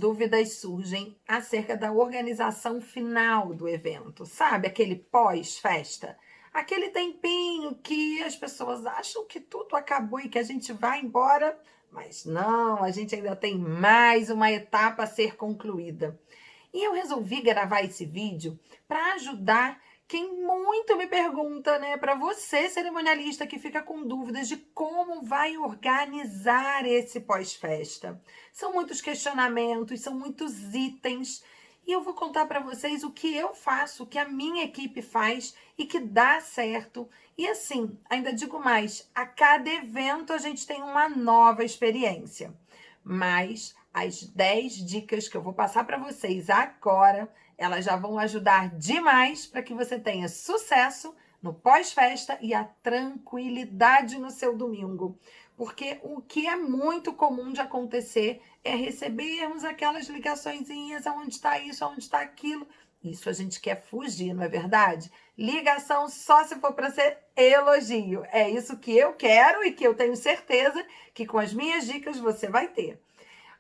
dúvidas surgem acerca da organização final do evento, sabe? Aquele pós-festa. Aquele tempinho que as pessoas acham que tudo acabou e que a gente vai embora, mas não, a gente ainda tem mais uma etapa a ser concluída. E eu resolvi gravar esse vídeo para ajudar quem muito me pergunta, né? Para você, cerimonialista, que fica com dúvidas de como vai organizar esse pós-festa. São muitos questionamentos, são muitos itens. E eu vou contar para vocês o que eu faço, o que a minha equipe faz e que dá certo. E assim, ainda digo mais, a cada evento a gente tem uma nova experiência. Mas as 10 dicas que eu vou passar para vocês agora, elas já vão ajudar demais para que você tenha sucesso no pós-festa e a tranquilidade no seu domingo. Porque o que é muito comum de acontecer é recebermos aquelas ligaçõezinhas, aonde está isso, aonde está aquilo. Isso a gente quer fugir, não é verdade? Ligação só se for para ser elogio. É isso que eu quero e que eu tenho certeza que com as minhas dicas você vai ter.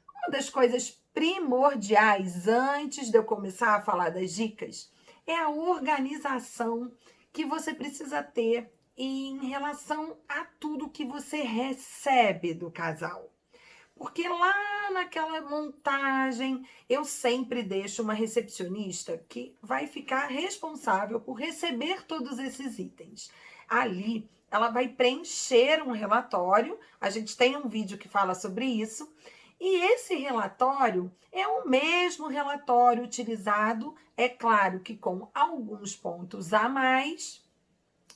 Uma das coisas primordiais antes de eu começar a falar das dicas é a organização que você precisa ter em relação a tudo que você recebe do casal. Porque lá naquela montagem, eu sempre deixo uma recepcionista que vai ficar responsável por receber todos esses itens. Ali, ela vai preencher um relatório, a gente tem um vídeo que fala sobre isso, e esse relatório é o mesmo relatório utilizado, é claro que com alguns pontos a mais,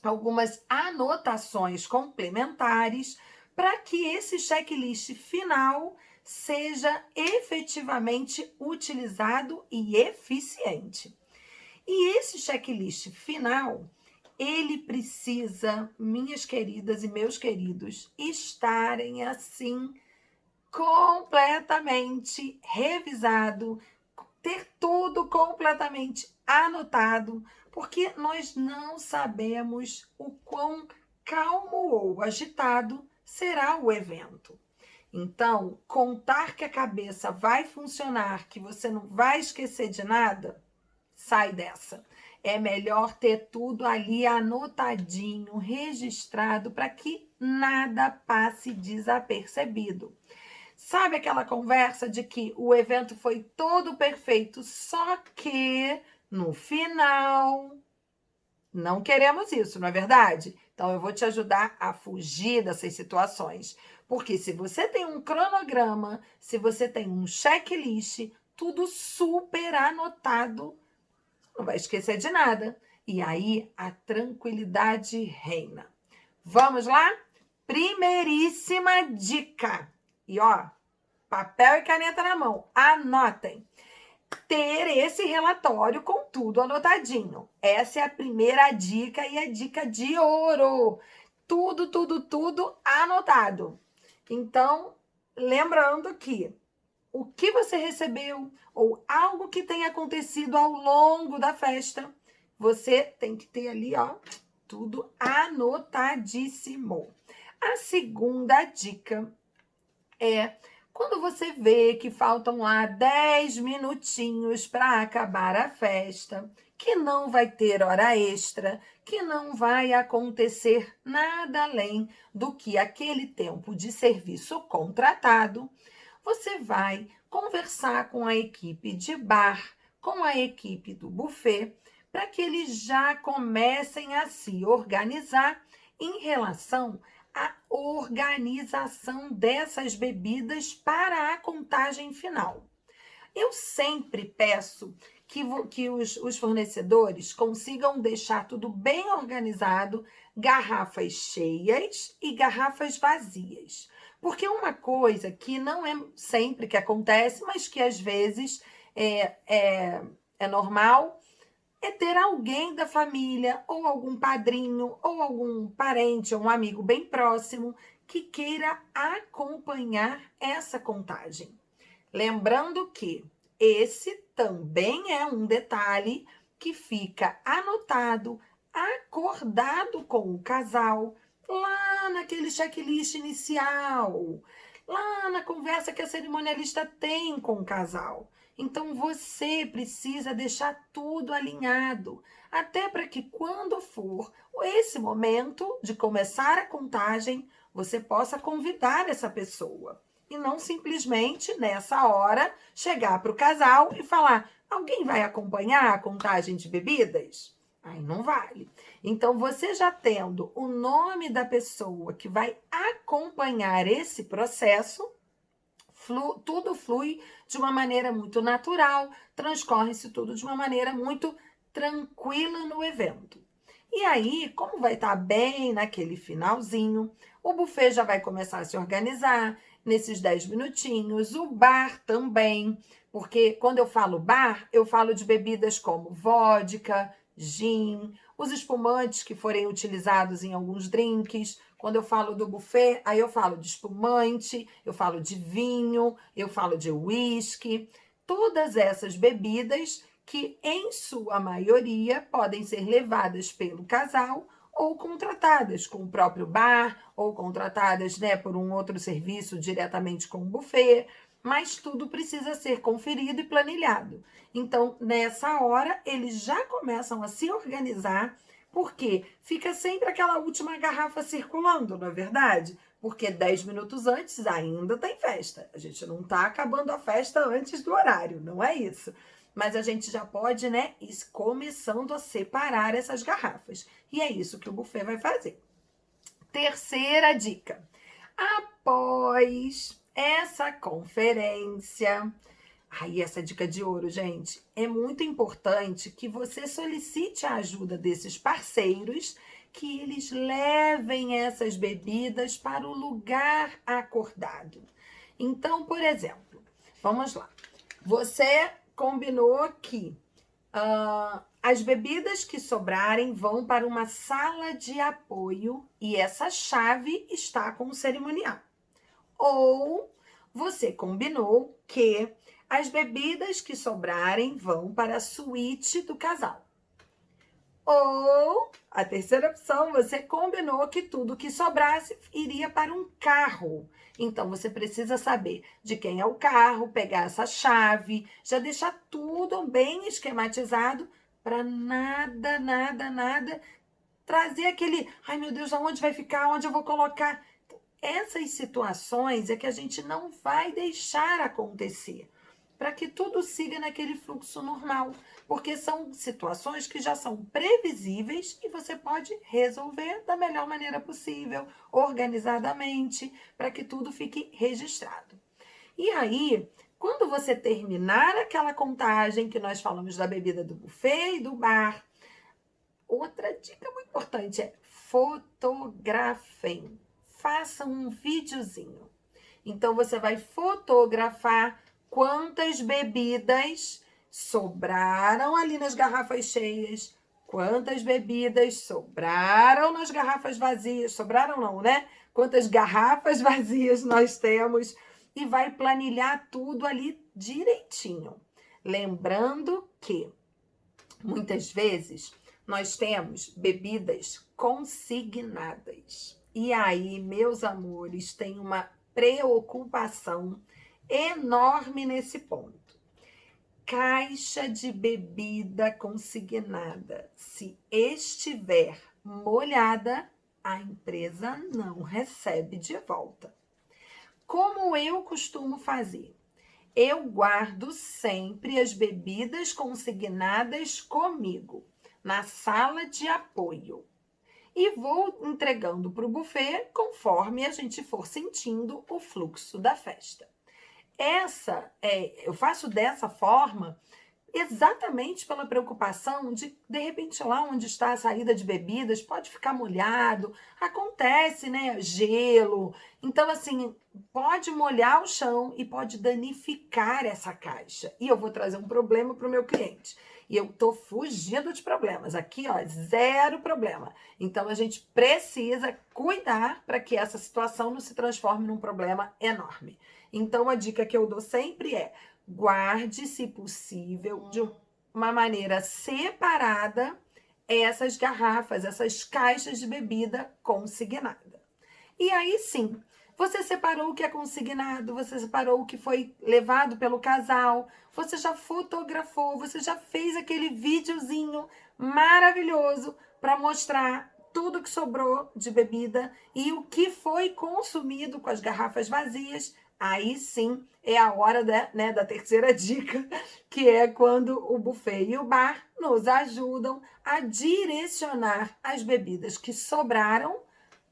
algumas anotações complementares, para que esse checklist final seja efetivamente utilizado e eficiente. E esse checklist final, ele precisa, minhas queridas e meus queridos, estarem assim completamente revisado, ter tudo completamente anotado, porque nós não sabemos o quão calmo ou agitado será o evento. Então, contar que a cabeça vai funcionar, que você não vai esquecer de nada, sai dessa. É melhor ter tudo ali anotadinho, registrado, para que nada passe desapercebido. Sabe aquela conversa de que o evento foi todo perfeito, só que no final não queremos isso, não é verdade? Então eu vou te ajudar a fugir dessas situações. Porque se você tem um cronograma, se você tem um checklist, tudo super anotado, não vai esquecer de nada. E aí a tranquilidade reina. Vamos lá? Primeiríssima dica. E ó, papel e caneta na mão, anotem. Ter esse relatório com tudo anotadinho. Essa é a primeira dica e a dica de ouro. Tudo, tudo, tudo anotado. Então, lembrando que o que você recebeu ou algo que tenha acontecido ao longo da festa, você tem que ter ali, ó, tudo anotadíssimo. A segunda dica é quando você vê que faltam lá 10 minutinhos para acabar a festa, que não vai ter hora extra, que não vai acontecer nada além do que aquele tempo de serviço contratado, você vai conversar com a equipe de bar, com a equipe do buffet, para que eles já comecem a se organizar em relação a organização dessas bebidas para a contagem final. Eu sempre peço que os fornecedores consigam deixar tudo bem organizado, garrafas cheias e garrafas vazias. Porque uma coisa que não é sempre que acontece, mas que às vezes é normal, é ter alguém da família, ou algum padrinho, ou algum parente, ou um amigo bem próximo, que queira acompanhar essa contagem. Lembrando que esse também é um detalhe que fica anotado, acordado com o casal, lá naquele checklist inicial. lá na conversa que a cerimonialista tem com o casal. Então você precisa deixar tudo alinhado, até para que quando for esse momento de começar a contagem, você possa convidar essa pessoa. E não simplesmente, nessa hora, chegar para o casal e falar: alguém vai acompanhar a contagem de bebidas? Aí não vale. Então, você já tendo o nome da pessoa que vai acompanhar esse processo, tudo flui de uma maneira muito natural, transcorre-se tudo de uma maneira muito tranquila no evento. E aí, como vai estar bem naquele finalzinho, o buffet já vai começar a se organizar nesses 10 minutinhos, o bar também, porque quando eu falo bar, eu falo de bebidas como vodka, gin, os espumantes que forem utilizados em alguns drinks. Quando eu falo do buffet, aí eu falo de espumante, eu falo de vinho, eu falo de uísque, todas essas bebidas que, em sua maioria, podem ser levadas pelo casal ou contratadas com o próprio bar, ou contratadas, né, por um outro serviço diretamente com o buffet, mas tudo precisa ser conferido e planilhado. Então, nessa hora, eles já começam a se organizar, porque fica sempre aquela última garrafa circulando, não é verdade? Porque 10 minutos antes ainda tem festa. A gente não está acabando a festa antes do horário, não é isso. Mas a gente já pode, né, ir começando a separar essas garrafas. E é isso que o buffet vai fazer. Terceira dica. Após essa conferência, aí essa dica de ouro, gente, é muito importante que você solicite a ajuda desses parceiros, que eles levem essas bebidas para o lugar acordado. Então, por exemplo, vamos lá. Você combinou que as bebidas que sobrarem vão para uma sala de apoio e essa chave está com o cerimonial. Ou você combinou que as bebidas que sobrarem vão para a suíte do casal. Ou, a terceira opção, você combinou que tudo que sobrasse iria para um carro. Então, você precisa saber de quem é o carro, pegar essa chave, já deixar tudo bem esquematizado para nada trazer aquele, ai meu Deus, aonde vai ficar, onde eu vou colocar. Essas situações é que a gente não vai deixar acontecer, para que tudo siga naquele fluxo normal, porque são situações que já são previsíveis e você pode resolver da melhor maneira possível, organizadamente, para que tudo fique registrado. E aí, quando você terminar aquela contagem que nós falamos da bebida do buffet e do bar, outra dica muito importante é fotografem. Façam um videozinho. Então, você vai fotografar quantas bebidas sobraram ali nas garrafas cheias, quantas bebidas sobraram nas garrafas vazias. Sobraram não, né? Quantas garrafas vazias nós temos e vai planilhar tudo ali direitinho. Lembrando que muitas vezes nós temos bebidas consignadas. E aí, meus amores, tem uma preocupação enorme nesse ponto. Caixa de bebida consignada, se estiver molhada, a empresa não recebe de volta. Como eu costumo fazer? Eu guardo sempre as bebidas consignadas comigo, na sala de apoio. E vou entregando para o buffet conforme a gente for sentindo o fluxo da festa. Eu faço dessa forma exatamente pela preocupação de repente, lá onde está a saída de bebidas, pode ficar molhado, acontece, né? Gelo. Então, assim, pode molhar o chão e pode danificar essa caixa. E eu vou trazer um problema para o meu cliente. E eu tô fugindo de problemas. Aqui, ó, zero problema. Então, a gente precisa cuidar para que essa situação não se transforme num problema enorme. Então, a dica que eu dou sempre é: guarde, se possível, de uma maneira separada, essas garrafas, essas caixas de bebida consignada. E aí sim, Você separou o que é consignado, você separou o que foi levado pelo casal, você já fotografou, você já fez aquele videozinho maravilhoso para mostrar tudo que sobrou de bebida e o que foi consumido com as garrafas vazias. Aí sim é a hora da terceira dica, que é quando o buffet e o bar nos ajudam a direcionar as bebidas que sobraram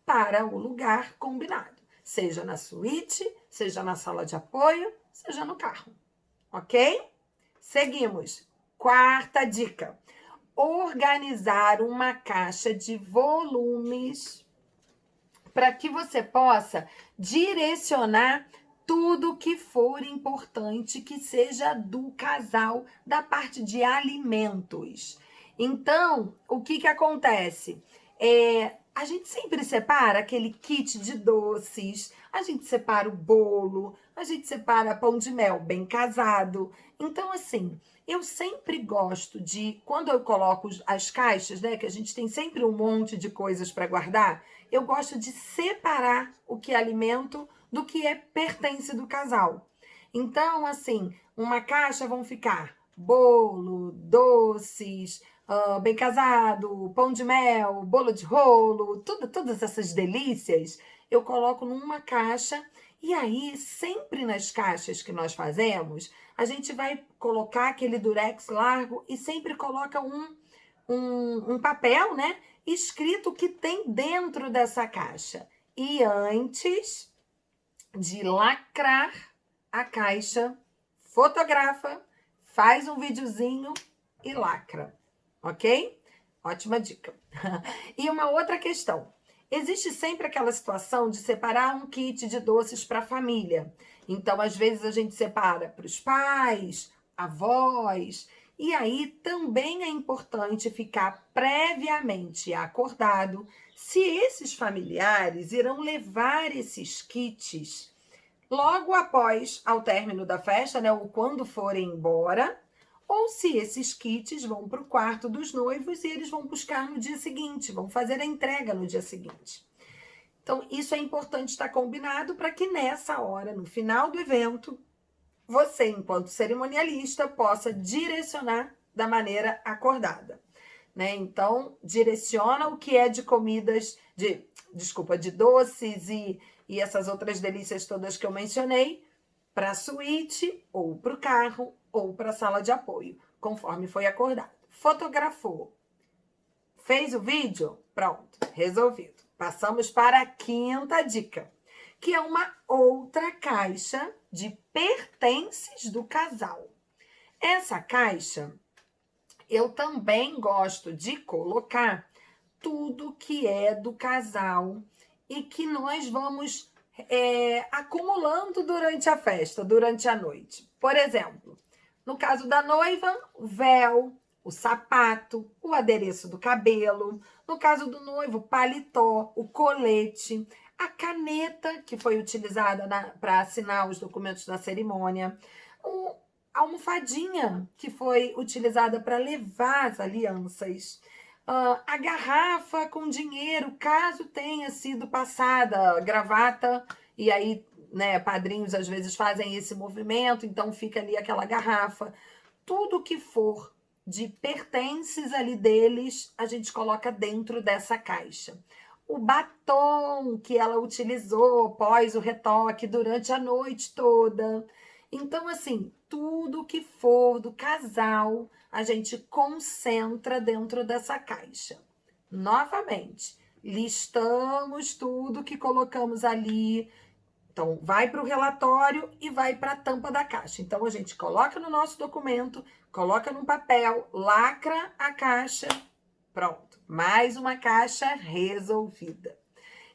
para o lugar combinado, seja na suíte, seja na sala de apoio, seja no carro, ok? Seguimos. Quarta dica: organizar uma caixa de volumes para que você possa direcionar tudo que for importante que seja do casal, da parte de alimentos. Então, o que acontece? A gente sempre separa aquele kit de doces, a gente separa o bolo, a gente separa pão de mel bem casado. Então, assim, eu sempre gosto de, quando eu coloco as caixas, né, que a gente tem sempre um monte de coisas para guardar, eu gosto de separar o que é alimento do que pertence do casal. Então, assim, uma caixa vão ficar bolo, doces, bem casado, pão de mel, bolo de rolo, todas essas delícias, eu coloco numa caixa. E aí, sempre nas caixas que nós fazemos, a gente vai colocar aquele durex largo e sempre coloca um papel, né? Escrito o que tem dentro dessa caixa. E antes de lacrar a caixa, fotografa, faz um videozinho e lacra, ok? Ótima dica. E uma outra questão. Existe sempre aquela situação de separar um kit de doces para a família. Então, às vezes, a gente separa para os pais, avós. E aí também é importante ficar previamente acordado se esses familiares irão levar esses kits logo após ao término da festa, né, ou quando forem embora, ou se esses kits vão para o quarto dos noivos e eles vão buscar no dia seguinte, vão fazer a entrega no dia seguinte. Então, isso é importante estar combinado para que nessa hora, no final do evento, você, enquanto cerimonialista, possa direcionar da maneira acordada, né? Então, direciona o que é de comidas, de doces e essas outras delícias todas que eu mencionei para a suíte, ou para o carro, ou para a sala de apoio, conforme foi acordado. Fotografou, fez o vídeo? Pronto, resolvido. Passamos para a quinta dica, que é uma outra caixa de pertences do casal. Essa caixa, eu também gosto de colocar tudo que é do casal e que nós vamos acumulando durante a festa, durante a noite. Por exemplo, no caso da noiva, o véu, o sapato, o adereço do cabelo. No caso do noivo, o paletó, o colete, a caneta que foi utilizada para assinar os documentos da cerimônia, a almofadinha que foi utilizada para levar as alianças, a garrafa com dinheiro, caso tenha sido passada gravata, e aí, né, padrinhos às vezes fazem esse movimento, então fica ali aquela garrafa. Tudo que for de pertences ali deles, a gente coloca dentro dessa caixa. O batom que ela utilizou pós o retoque durante a noite toda. Então, assim, tudo que for do casal, a gente concentra dentro dessa caixa. Novamente, listamos tudo que colocamos ali. Então, vai para o relatório e vai para a tampa da caixa. Então, a gente coloca no nosso documento, coloca no papel, lacra a caixa, pronto. Mais uma caixa resolvida.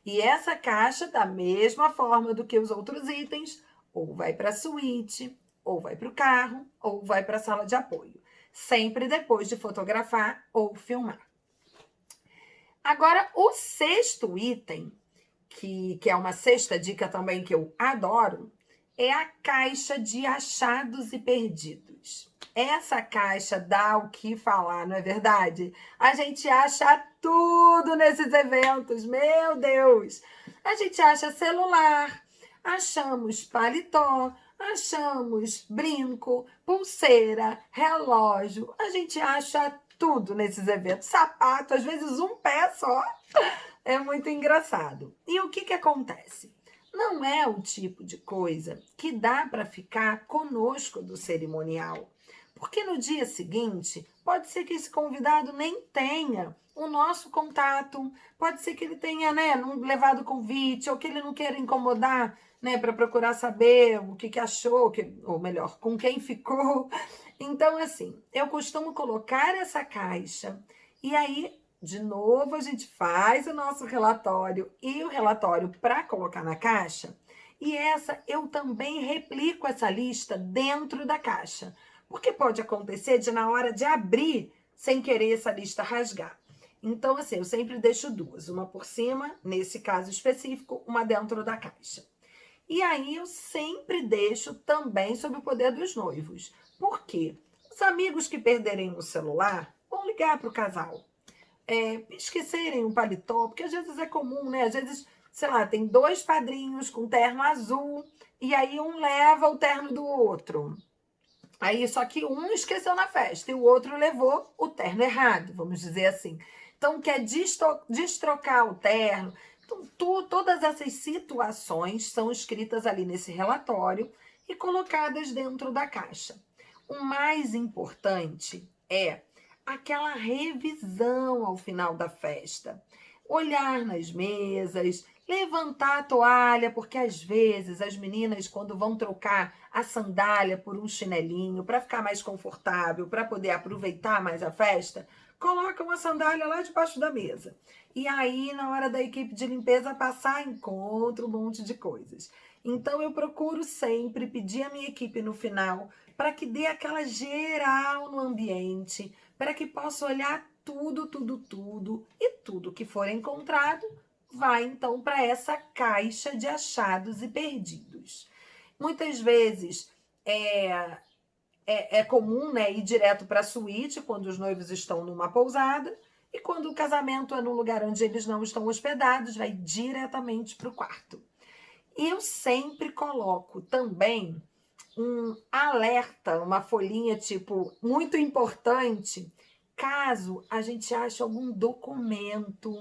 E essa caixa, da mesma forma do que os outros itens, ou vai para a suíte, ou vai para o carro, ou vai para a sala de apoio. Sempre depois de fotografar ou filmar. Agora, o sexto item, que é uma sexta dica também que eu adoro, é a caixa de achados e perdidos. Essa caixa dá o que falar, não é verdade? A gente acha tudo nesses eventos, meu Deus! A gente acha celular, achamos paletó, achamos brinco, pulseira, relógio. A gente acha tudo nesses eventos. Sapato, às vezes um pé só. É muito engraçado. E o que que acontece? Não é o tipo de coisa que dá para ficar conosco do cerimonial. Porque no dia seguinte, pode ser que esse convidado nem tenha o nosso contato, pode ser que ele tenha, né, não levado o convite, ou que ele não queira incomodar, né, para procurar saber o que achou, ou melhor, com quem ficou. Então, assim, eu costumo colocar essa caixa e aí, de novo, a gente faz o nosso relatório e o relatório para colocar na caixa. E essa eu também replico essa lista dentro da caixa. Porque pode acontecer de, na hora de abrir, sem querer essa lista rasgar. Então, assim, eu sempre deixo duas, uma por cima, nesse caso específico, uma dentro da caixa. E aí eu sempre deixo também sob o poder dos noivos. Por quê? Os amigos que perderem o celular vão ligar para o casal. Esquecerem o paletó, porque às vezes é comum, né? Às vezes, sei lá, tem dois padrinhos com terno azul, e aí um leva o terno do outro. Aí, só que um esqueceu na festa e o outro levou o terno errado, vamos dizer assim. Então, quer destrocar o terno. Então, todas essas situações são escritas ali nesse relatório e colocadas dentro da caixa. O mais importante é aquela revisão ao final da festa. Olhar nas mesas, levantar a toalha, porque às vezes as meninas, quando vão trocar a sandália por um chinelinho, para ficar mais confortável, para poder aproveitar mais a festa, colocam a sandália lá debaixo da mesa. E aí, na hora da equipe de limpeza passar, encontra um monte de coisas. Então, eu procuro sempre pedir à minha equipe no final para que dê aquela geral no ambiente, para que possa olhar tudo, tudo, tudo, e tudo que for encontrado vai então para essa caixa de achados e perdidos. Muitas vezes é comum, né, ir direto para a suíte quando os noivos estão numa pousada, e quando o casamento é num lugar onde eles não estão hospedados, vai diretamente para o quarto. E eu sempre coloco também um alerta, uma folhinha tipo muito importante, caso a gente ache algum documento,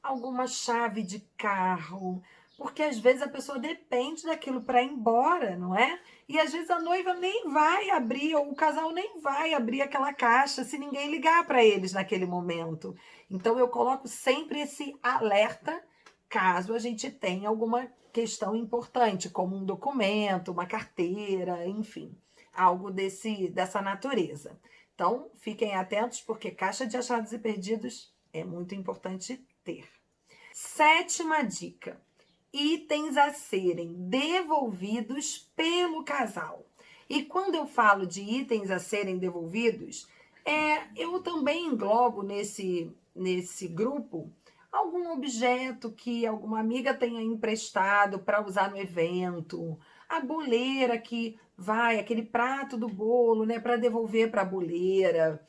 alguma chave de carro, porque às vezes a pessoa depende daquilo para ir embora, não é? E às vezes a noiva nem vai abrir, ou o casal nem vai abrir aquela caixa se ninguém ligar para eles naquele momento. Então eu coloco sempre esse alerta caso a gente tenha alguma questão importante, como um documento, uma carteira, enfim, algo dessa natureza. Então, fiquem atentos, porque caixa de achados e perdidos é muito importante ter. Sétima dica: itens a serem devolvidos pelo casal. E quando eu falo de itens a serem devolvidos, eu também englobo nesse grupo algum objeto que alguma amiga tenha emprestado para usar no evento, a boleira que vai, aquele prato do bolo, né, para devolver para a boleira,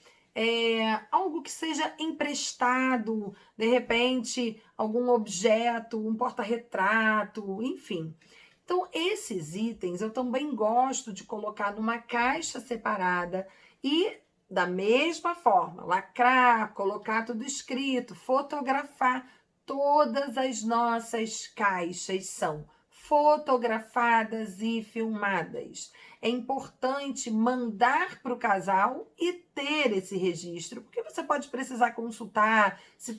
algo que seja emprestado, de repente, algum objeto, um porta-retrato, enfim. Então, esses itens eu também gosto de colocar numa caixa separada e, da mesma forma, lacrar, colocar tudo escrito, fotografar. Todas as nossas caixas são fotografadas e filmadas. É importante mandar para o casal e ter esse registro, porque você pode precisar consultar, se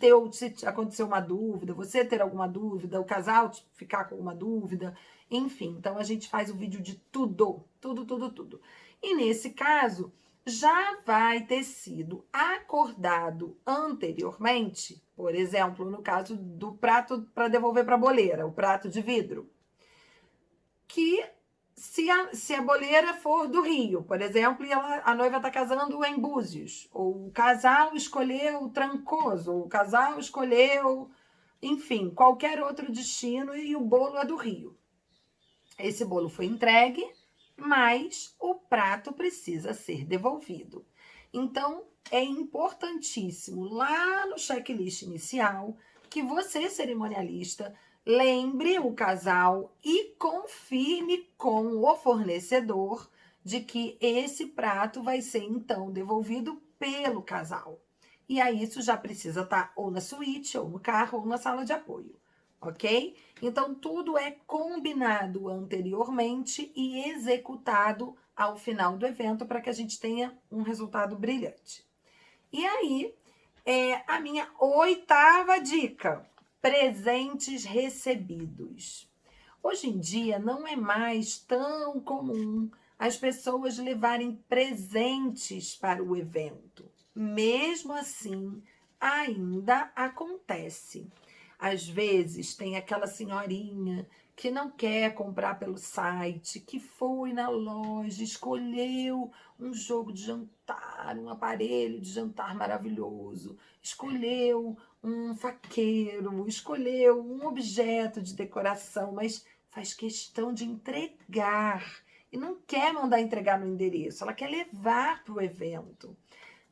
aconteceu uma dúvida, você ter alguma dúvida, o casal ficar com alguma dúvida, enfim. Então, a gente faz o vídeo de tudo, tudo, tudo, tudo. E nesse caso, já vai ter sido acordado anteriormente, por exemplo, no caso do prato para devolver para a boleira, o prato de vidro, que se a boleira for do Rio, por exemplo, e a noiva está casando em Búzios, ou o casal escolheu Trancoso, ou o casal escolheu, enfim, qualquer outro destino e o bolo é do Rio. Esse bolo foi entregue, mas o prato precisa ser devolvido. Então, é importantíssimo lá no checklist inicial que você, cerimonialista, lembre o casal e confirme com o fornecedor de que esse prato vai ser, então, devolvido pelo casal. E aí isso já precisa estar ou na suíte, ou no carro, ou na sala de apoio, ok? Então, tudo é combinado anteriormente e executado ao final do evento para que a gente tenha um resultado brilhante. E aí, a minha 8ª dica: presentes recebidos. Hoje em dia não é mais tão comum as pessoas levarem presentes para o evento. Mesmo assim, ainda acontece. Às vezes tem aquela senhorinha que não quer comprar pelo site, que foi na loja, escolheu um jogo de jantar, um aparelho de jantar maravilhoso, escolheu um faqueiro, escolheu um objeto de decoração, mas faz questão de entregar e não quer mandar entregar no endereço, ela quer levar para o evento,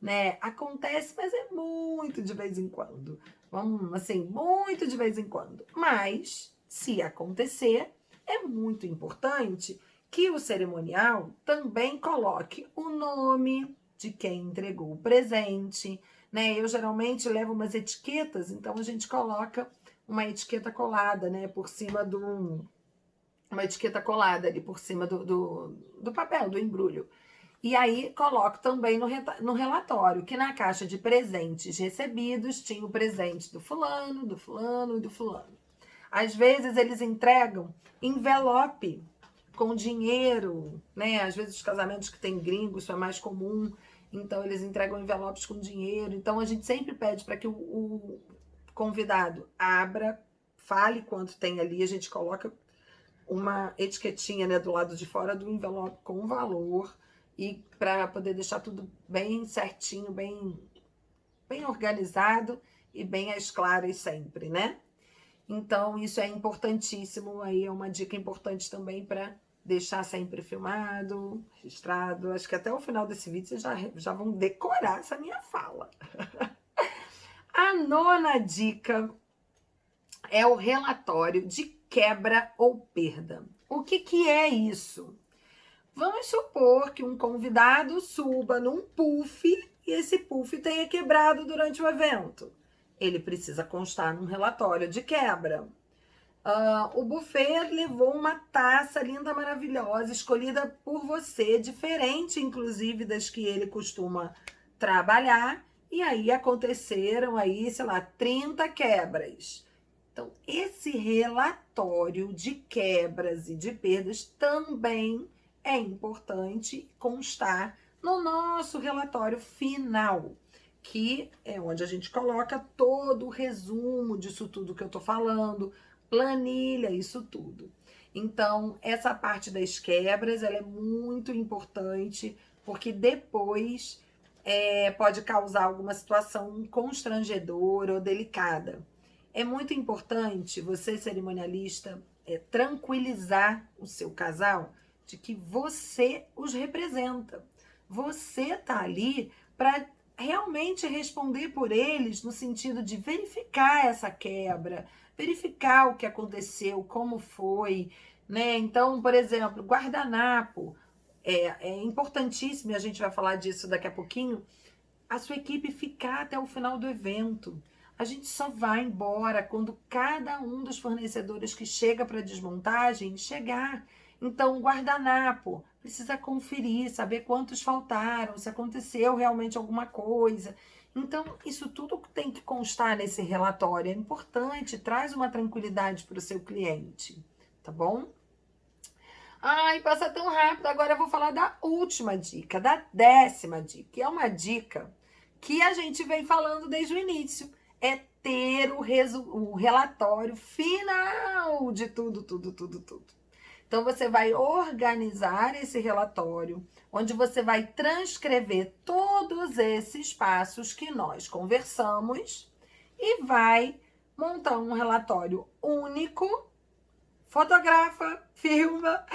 né? Acontece, mas é muito de vez em quando. Vamos, assim, muito de vez em quando. Mas, se acontecer, é muito importante que o cerimonial também coloque o nome de quem entregou o presente, né? Eu geralmente levo umas etiquetas, então a gente coloca uma etiqueta colada, né, por cima do uma etiqueta colada ali por cima do papel, do embrulho. E aí coloco também no relatório que na caixa de presentes recebidos tinha o presente do fulano, do fulano e do fulano. Às vezes eles entregam envelope com dinheiro, né? Às vezes os casamentos que tem gringo, isso é mais comum. Então eles entregam envelopes com dinheiro. Então a gente sempre pede para que o convidado abra, fale quanto tem ali, a gente coloca uma etiquetinha, né, do lado de fora do envelope com o valor e para poder deixar tudo bem certinho, bem organizado e bem às claras sempre, né? Então, isso é importantíssimo, aí é uma dica importante também para deixar sempre filmado, registrado. Acho que até o final desse vídeo vocês já vão decorar essa minha fala. A 9ª dica é o relatório de quebra ou perda. O que é isso? Vamos supor que um convidado suba num puff e esse puff tenha quebrado durante o evento. Ele precisa constar num relatório de quebra. O buffet levou uma taça linda, maravilhosa, escolhida por você, diferente, inclusive, das que ele costuma trabalhar. E aí aconteceram aí, sei lá, 30 quebras. Então, esse relatório de quebras e de perdas também é importante constar no nosso relatório final, que é onde a gente coloca todo o resumo disso tudo que eu tô falando, planilha, isso tudo. Então, essa parte das quebras, ela é muito importante, porque depois pode causar alguma situação constrangedora ou delicada. É muito importante você, cerimonialista, tranquilizar o seu casal de que você os representa. Você tá ali para realmente responder por eles no sentido de verificar essa quebra, verificar o que aconteceu, como foi, né? Então, por exemplo, guardanapo é importantíssimo, e a gente vai falar disso daqui a pouquinho, a sua equipe ficar até o final do evento. A gente só vai embora quando cada um dos fornecedores que chega para desmontagem chegar. Então, o guardanapo precisa conferir, saber quantos faltaram, se aconteceu realmente alguma coisa. Então, isso tudo tem que constar nesse relatório. É importante, traz uma tranquilidade para o seu cliente, tá bom? Ai, passa tão rápido. Agora eu vou falar da última dica, da 10ª dica, que é uma dica que a gente vem falando desde o início. É ter o relatório final de tudo. Então, você vai organizar esse relatório, onde você vai transcrever todos esses passos que nós conversamos e vai montar um relatório único, fotografa, filma,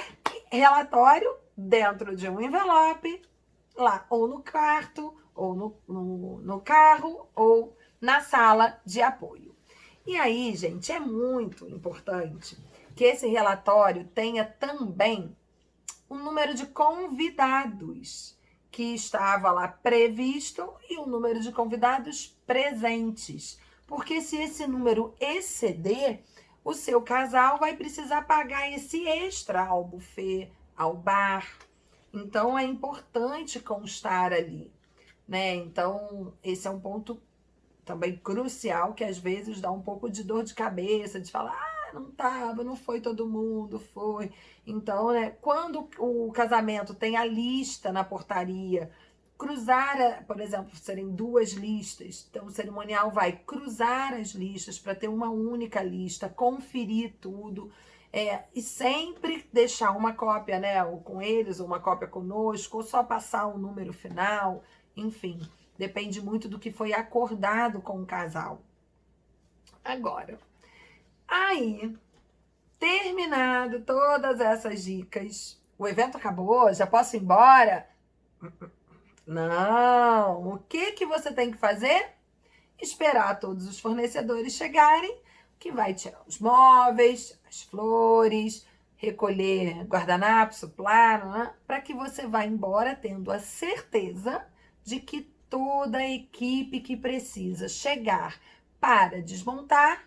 relatório dentro de um envelope, lá, ou no quarto, ou no carro, ou na sala de apoio. E aí, gente, é muito importante que esse relatório tenha também o número de convidados que estava lá previsto e o número de convidados presentes. Porque se esse número exceder, o seu casal vai precisar pagar esse extra ao buffet, ao bar. Então é importante constar ali, né? Então, esse é um ponto também crucial que às vezes dá um pouco de dor de cabeça, de falar, não tava, não foi todo mundo, foi. Então, né, quando o casamento tem a lista na portaria, cruzar, por exemplo, serem duas listas, então o cerimonial vai cruzar as listas para ter uma única lista, conferir tudo, e sempre deixar uma cópia, né, ou com eles, ou uma cópia conosco, ou só passar o número final, enfim. Depende muito do que foi acordado com o casal. Agora, aí, terminado todas essas dicas, o evento acabou, já posso ir embora? Não! O que você tem que fazer? Esperar todos os fornecedores chegarem, que vai tirar os móveis, as flores, recolher guardanapo, plano, né? Para que você vá embora tendo a certeza de que toda a equipe que precisa chegar para desmontar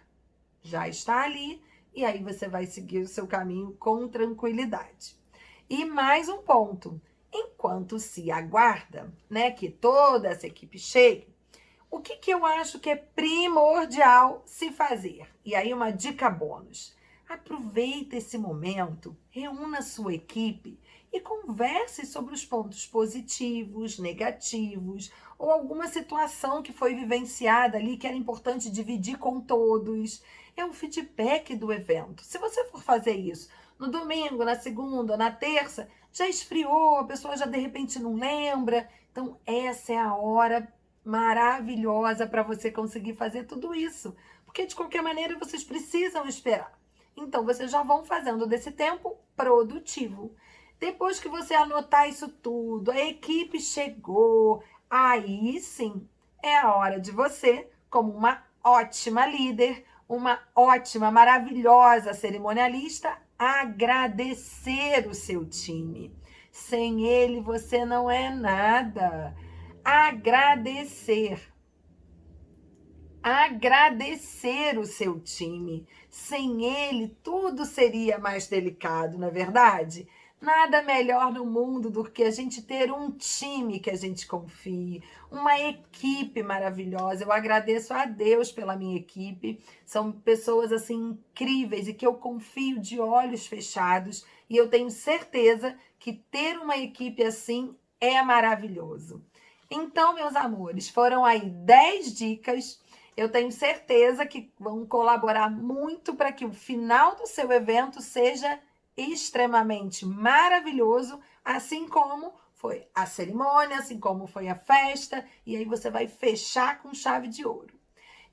já está ali, e aí você vai seguir o seu caminho com tranquilidade. E mais um ponto, enquanto se aguarda, né, que toda essa equipe chegue, o que eu acho que é primordial se fazer? E aí uma dica bônus. Aproveita esse momento, reúna a sua equipe e converse sobre os pontos positivos, negativos, ou alguma situação que foi vivenciada ali que era importante dividir com todos. É um feedback do evento. Se você for fazer isso no domingo, na segunda, na terça, já esfriou, a pessoa já de repente não lembra. Então, essa é a hora maravilhosa para você conseguir fazer tudo isso. Porque, de qualquer maneira, vocês precisam esperar. Então, vocês já vão fazendo desse tempo produtivo. Depois que você anotar isso tudo, a equipe chegou, aí sim é a hora de você, como uma ótima líder, uma ótima, maravilhosa cerimonialista, agradecer o seu time. Sem ele, você não é nada. Agradecer. Agradecer o seu time. Sem ele, tudo seria mais delicado, não é verdade? Nada melhor no mundo do que a gente ter um time que a gente confie, uma equipe maravilhosa. Eu agradeço a Deus pela minha equipe. São pessoas assim incríveis e que eu confio de olhos fechados. E eu tenho certeza que ter uma equipe assim é maravilhoso. Então, meus amores, foram aí 10 dicas. Eu tenho certeza que vão colaborar muito para que o final do seu evento seja extremamente maravilhoso, assim como foi a cerimônia, assim como foi a festa, e aí você vai fechar com chave de ouro.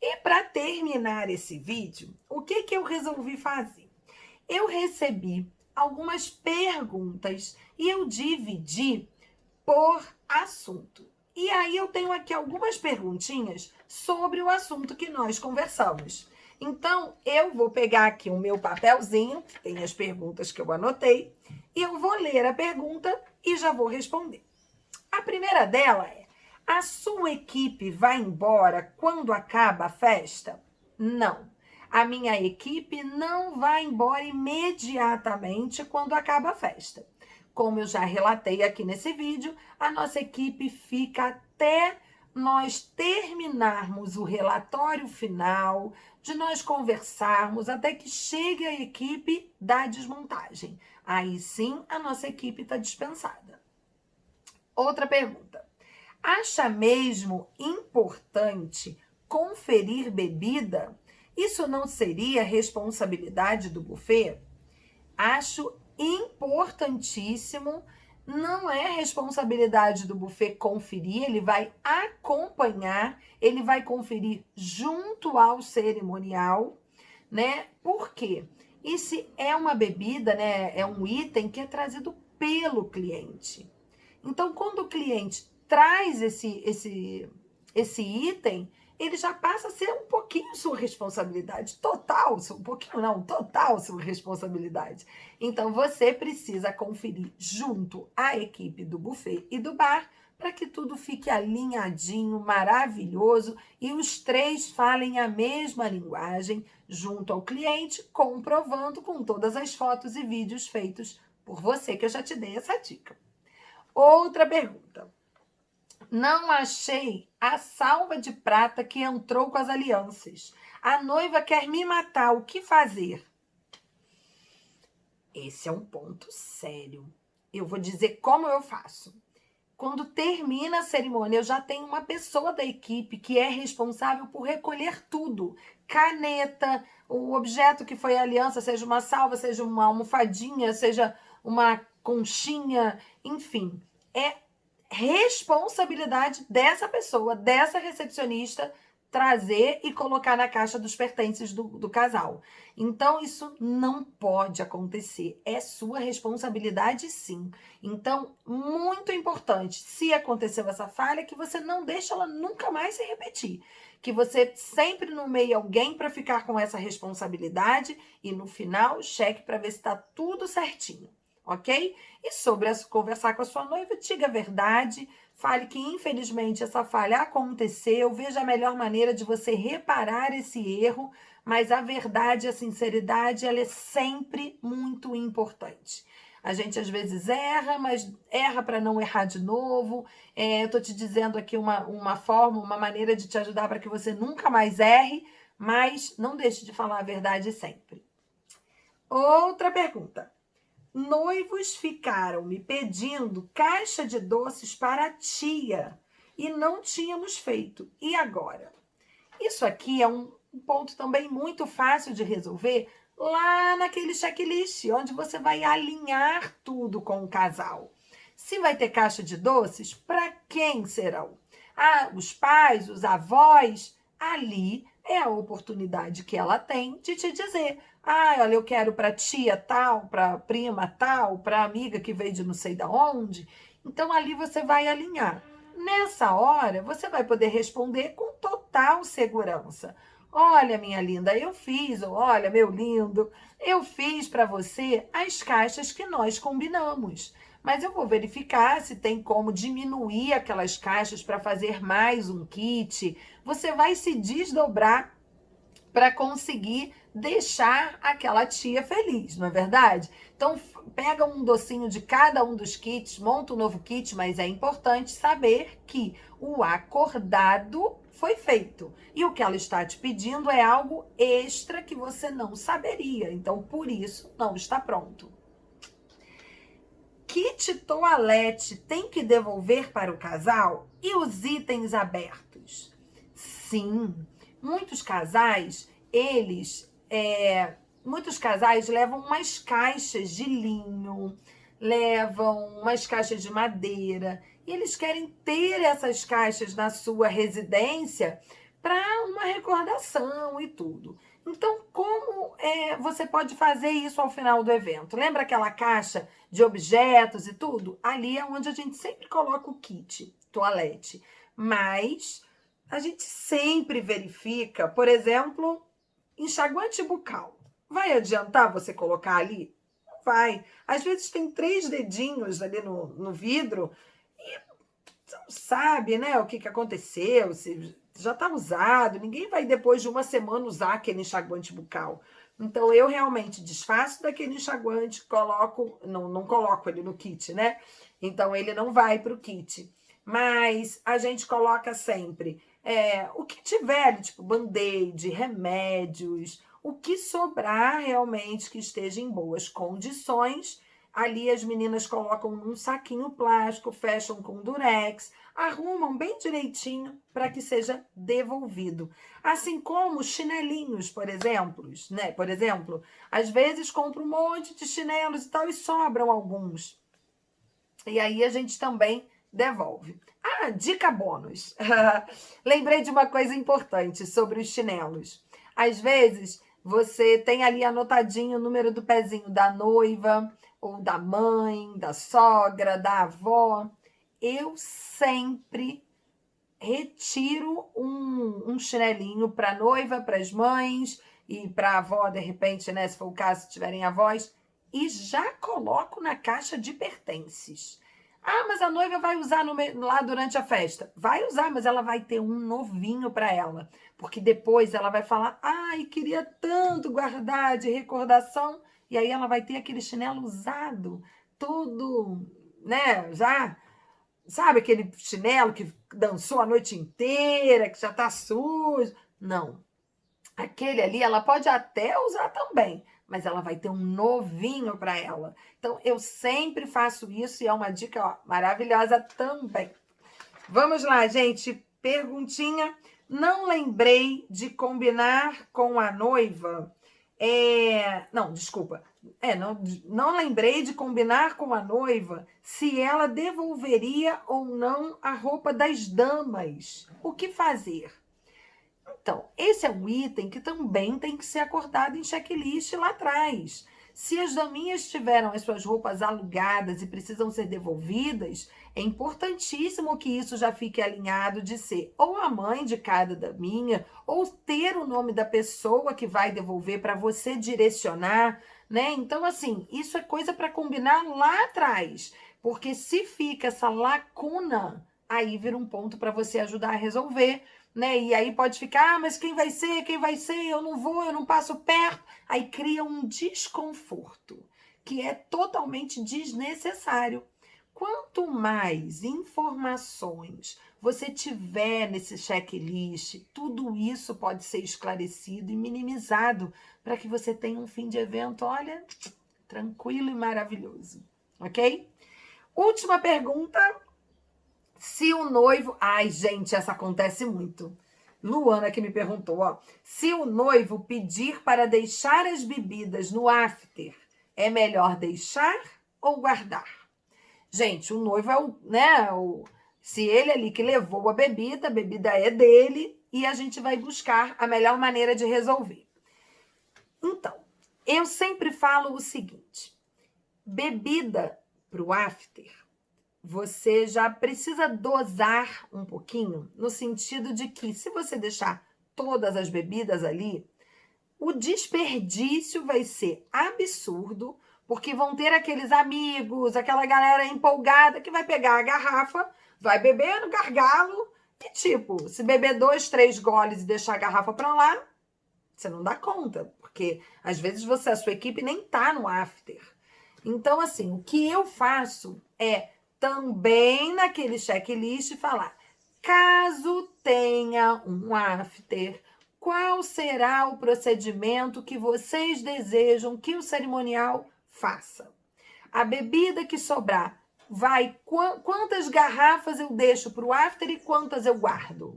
E para terminar esse vídeo, o que eu resolvi fazer? Eu recebi algumas perguntas e eu dividi por assunto. E aí eu tenho aqui algumas perguntinhas sobre o assunto que nós conversamos. Então, eu vou pegar aqui o meu papelzinho, que tem as perguntas que eu anotei, e eu vou ler a pergunta e já vou responder. A primeira dela é: a sua equipe vai embora quando acaba a festa? Não. A minha equipe não vai embora imediatamente quando acaba a festa. Como eu já relatei aqui nesse vídeo, a nossa equipe fica até nós terminarmos o relatório final, de nós conversarmos, até que chegue a equipe da desmontagem. Aí sim, a nossa equipe está dispensada. Outra pergunta. Acha mesmo importante conferir bebida? Isso não seria responsabilidade do buffet? Acho importantíssimo. Não é responsabilidade do buffet conferir, ele vai acompanhar, ele vai conferir junto ao cerimonial, né? Por quê? Isso é uma bebida, né? É um item que é trazido pelo cliente. Então, quando o cliente traz esse item, ele já passa a ser um pouquinho sua responsabilidade, total, um pouquinho não, total sua responsabilidade. Então você precisa conferir junto à equipe do buffet e do bar para que tudo fique alinhadinho, maravilhoso e os três falem a mesma linguagem junto ao cliente, comprovando com todas as fotos e vídeos feitos por você, que eu já te dei essa dica. Outra pergunta. Não achei a salva de prata que entrou com as alianças. A noiva quer me matar. O que fazer? Esse é um ponto sério. Eu vou dizer como eu faço. Quando termina a cerimônia, eu já tenho uma pessoa da equipe que é responsável por recolher tudo. Caneta, o objeto que foi a aliança, seja uma salva, seja uma almofadinha, seja uma conchinha, enfim. É responsabilidade dessa pessoa, dessa recepcionista, trazer e colocar na caixa dos pertences do casal. Então, isso não pode acontecer. É sua responsabilidade, sim. Então, muito importante, se aconteceu essa falha, que você não deixe ela nunca mais se repetir. Que você sempre nomeie alguém para ficar com essa responsabilidade e, no final, cheque para ver se está tudo certinho. Ok? E sobre conversar com a sua noiva, diga a verdade, fale que infelizmente essa falha aconteceu, veja a melhor maneira de você reparar esse erro, mas a verdade e a sinceridade, ela é sempre muito importante. A gente às vezes erra, mas erra para não errar de novo. Eu estou te dizendo aqui uma forma, uma maneira de te ajudar para que você nunca mais erre, mas não deixe de falar a verdade sempre. Outra pergunta. Noivos ficaram me pedindo caixa de doces para a tia e não tínhamos feito. E agora? Isso aqui é um ponto também muito fácil de resolver lá naquele checklist, onde você vai alinhar tudo com o casal. Se vai ter caixa de doces, para quem serão? Ah, os pais, os avós? Ali é a oportunidade que ela tem de te dizer: ah, olha, eu quero para tia tal, para prima tal, para amiga que veio de não sei da onde. Então ali você vai alinhar. Nessa hora, você vai poder responder com total segurança. Olha, minha linda, eu fiz, ou olha, meu lindo, eu fiz para você as caixas que nós combinamos. Mas eu vou verificar se tem como diminuir aquelas caixas para fazer mais um kit. Você vai se desdobrar para conseguir deixar aquela tia feliz, não é verdade? Então, pega um docinho de cada um dos kits, monta um novo kit, mas é importante saber que o acordado foi feito. E o que ela está te pedindo é algo extra que você não saberia. Então, por isso, não está pronto. Kit toalete tem que devolver para o casal? E os itens abertos? Sim, muitos casais, muitos casais levam umas caixas de linho, levam umas caixas de madeira, e eles querem ter essas caixas na sua residência para uma recordação e tudo. Então, como você pode fazer isso ao final do evento? Lembra aquela caixa de objetos e tudo? Ali é onde a gente sempre coloca o kit toalete. Mas a gente sempre verifica, por exemplo, enxaguante bucal. Vai adiantar você colocar ali? Não vai. Às vezes tem 3 dedinhos ali no vidro e você não sabe, né, o que aconteceu, se já está usado, ninguém vai depois de uma semana usar aquele enxaguante bucal. Então, eu realmente desfaço daquele enxaguante, não coloco ele no kit, né? Então, ele não vai para o kit. Mas a gente coloca sempre o que tiver, tipo band-aid, remédios, o que sobrar realmente que esteja em boas condições. Ali as meninas colocam num saquinho plástico, fecham com durex, arrumam bem direitinho para que seja devolvido. Assim como chinelinhos, por exemplo, né? Por exemplo, às vezes compro um monte de chinelos e tal e sobram alguns. E aí a gente também devolve. Ah, dica bônus. Lembrei de uma coisa importante sobre os chinelos. Às vezes você tem ali anotadinho o número do pezinho da noiva, ou da mãe, da sogra, da avó. Eu sempre retiro um chinelinho para a noiva, para as mães e para a avó, de repente, né, se for o caso, se tiverem avós, e já coloco na caixa de pertences. Ah, mas a noiva vai usar lá durante a festa. Vai usar, mas ela vai ter um novinho para ela. Porque depois ela vai falar, ai, queria tanto guardar de recordação. E aí ela vai ter aquele chinelo usado, todo, né, já... Sabe aquele chinelo que dançou a noite inteira, que já tá sujo? Não. Aquele ali ela pode até usar também, mas ela vai ter um novinho para ela. Então eu sempre faço isso e é uma dica, ó, maravilhosa também. Vamos lá, gente. Perguntinha. Não lembrei de combinar com a noiva. Não, desculpa. Não lembrei de combinar com a noiva se ela devolveria ou não a roupa das damas. O que fazer? Então, esse é um item que também tem que ser acordado em checklist lá atrás. Se as daminhas tiveram as suas roupas alugadas e precisam ser devolvidas, é importantíssimo que isso já fique alinhado de ser ou a mãe de cada daminha, ou ter o nome da pessoa que vai devolver para você direcionar, né? Então, assim, isso é coisa para combinar lá atrás, porque se fica essa lacuna, aí vira um ponto para você ajudar a resolver, né? E aí pode ficar, ah, mas quem vai ser? Quem vai ser? Eu não vou, eu não passo perto. Aí cria um desconforto que é totalmente desnecessário. Quanto mais informações você tiver nesse checklist, tudo isso pode ser esclarecido e minimizado para que você tenha um fim de evento, olha, tranquilo e maravilhoso, ok? Última pergunta. Se o noivo... Ai, gente, essa acontece muito. Luana que me perguntou, ó. Se o noivo pedir para deixar as bebidas no after, é melhor deixar ou guardar? Gente, o noivo é se ele ali que levou a bebida é dele e a gente vai buscar a melhor maneira de resolver. Então, eu sempre falo o seguinte, bebida para o after, você já precisa dosar um pouquinho, no sentido de que se você deixar todas as bebidas ali, o desperdício vai ser absurdo, porque vão ter aqueles amigos, aquela galera empolgada que vai pegar a garrafa, vai beber no gargalo e tipo, se beber 2, 3 goles e deixar a garrafa para lá, você não dá conta, porque às vezes a sua equipe nem tá no after. Então, assim, o que eu faço é também naquele checklist falar, caso tenha um after, qual será o procedimento que vocês desejam que o cerimonial faça? A bebida que sobrar, quantas garrafas eu deixo para o after e quantas eu guardo?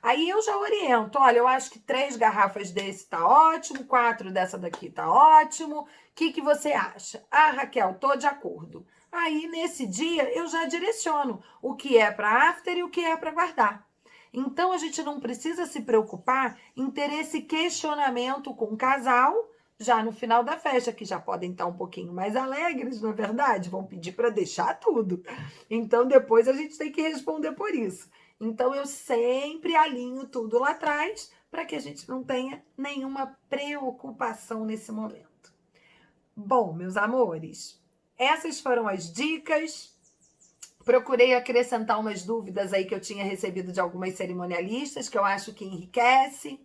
Aí eu já oriento, olha, eu acho que 3 garrafas desse tá ótimo, 4 dessa daqui tá ótimo, o que você acha? Ah, Raquel, tô de acordo. Aí, nesse dia, eu já direciono o que é para after e o que é para guardar. Então, a gente não precisa se preocupar em ter esse questionamento com o casal já no final da festa, que já podem estar um pouquinho mais alegres, não é verdade? Vão pedir para deixar tudo. Então, depois a gente tem que responder por isso. Então, eu sempre alinho tudo lá atrás para que a gente não tenha nenhuma preocupação nesse momento. Bom, meus amores, essas foram as dicas. Procurei acrescentar umas dúvidas aí que eu tinha recebido de algumas cerimonialistas, que eu acho que enriquece.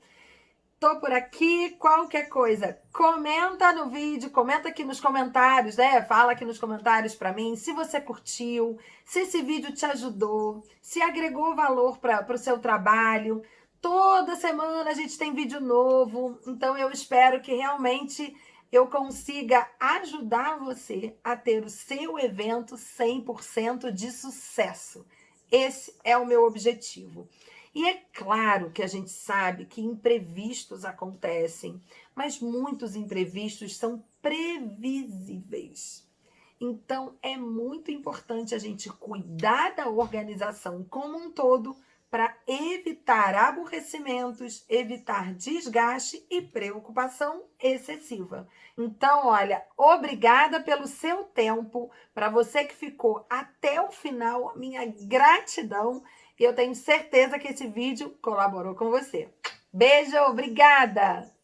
Tô por aqui, qualquer coisa, comenta no vídeo, comenta aqui nos comentários, né? Fala aqui nos comentários para mim se você curtiu, se esse vídeo te ajudou, se agregou valor para o seu trabalho. Toda semana a gente tem vídeo novo, então eu espero que realmente eu consiga ajudar você a ter o seu evento 100% de sucesso. Esse é o meu objetivo. E é claro que a gente sabe que imprevistos acontecem, mas muitos imprevistos são previsíveis. Então, é muito importante a gente cuidar da organização como um todo para evitar aborrecimentos, evitar desgaste e preocupação excessiva. Então, olha, obrigada pelo seu tempo. Para você que ficou até o final, minha gratidão. E eu tenho certeza que esse vídeo colaborou com você. Beijo, obrigada!